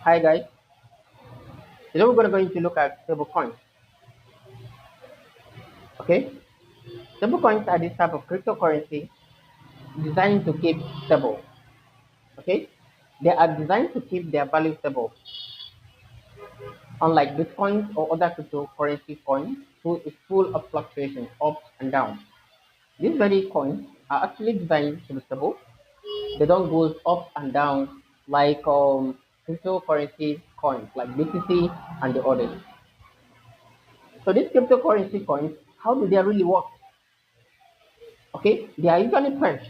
Hi guys, today we're going to look at stablecoins. Okay, stablecoins are this type of cryptocurrency designed to keep stable. Okay, they are designed to keep their value stable, unlike Bitcoin or other cryptocurrency coins, who is full of fluctuations, ups and downs. These very coins are actually designed to be stable. They don't go up and down like cryptocurrency coins like BTC and the others. So these cryptocurrency coins, how do they really work? Okay, they are usually French.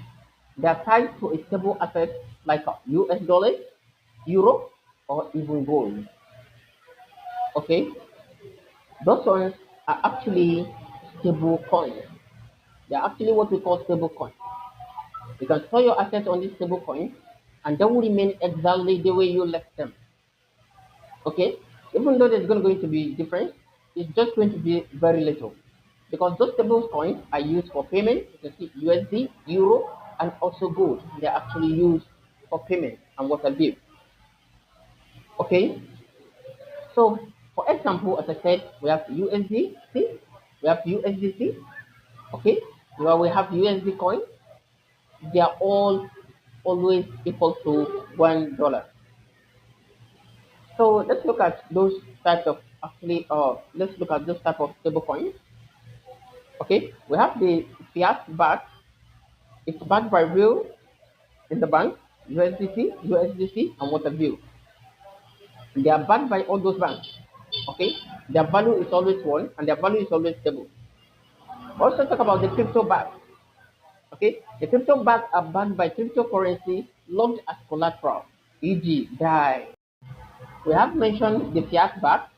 They are tied to a stable asset like US dollars, euro, or even gold. Okay, those ones are actually stable coins. They are actually what we call stable coins. You can store your assets on this stable coin and they will remain exactly the way you left them. Okay, even though there's going to be difference, it's just going to be very little because those stable coins are used for payment. You can see USD, euro, and also gold. They're actually used for payment and what have you. Okay, so for example, as I said, we have USDC, we have USDC. Okay, where we have USD coin, they are all always equal to $1. So let's look at those types of actually let's look at those type of stable coins. Okay, we have the fiat backed. It's backed by real in the bank, USDC, and what have you. They are backed by all those banks. Okay, their value is always one, and their value is always stable. Also talk about the crypto back. Okay, the crypto back are backed by cryptocurrency logged as collateral, e.g., DAI. We have mentioned the fiat back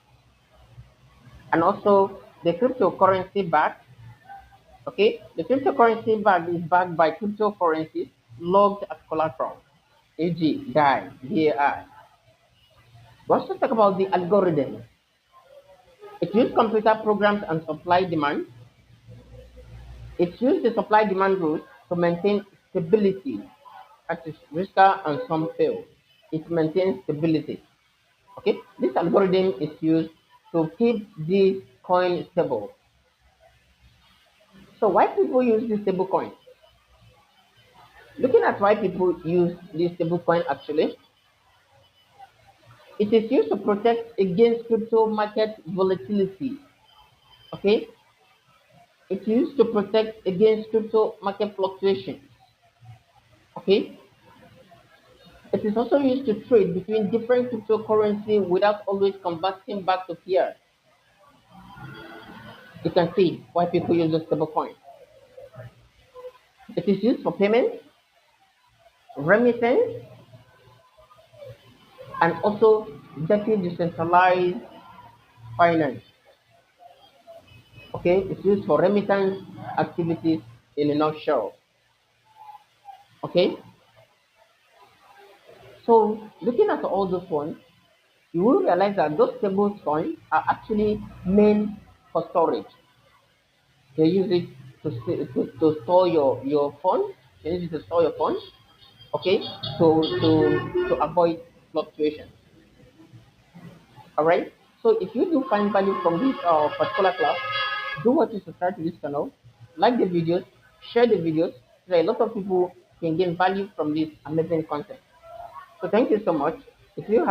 and also the cryptocurrency back. Okay, the cryptocurrency bag is backed by cryptocurrencies logged as collateral, e.g., DAI, DAI. We also talk about the algorithm. It uses computer programs and supply demand. It uses the supply demand rules to maintain stability. That is risker and some fail. It maintains stability. Okay, this algorithm is used to keep the coin stable. So why people use this stable coin? Looking at why people use this stable coin actually, it is used to protect against crypto market volatility. Okay, it's used to protect against crypto market fluctuation. Okay, it is also used to trade between different cryptocurrency without always converting back to fiat. You can see why people use the stablecoin. It is used for payment, remittance, and also decentralized finance. Okay, it's used for remittance activities in a nutshell. Okay, so looking at all those ones, you will realize that those stable coins are actually meant for storage. They use it to store your funds. They use it to store your funds. Okay, to avoid fluctuation. All right. So if you do find value from this particular class, do what you subscribe to this channel, like the videos, share the videos, so that a lot of people can gain value from this amazing content. So thank you so much. If you have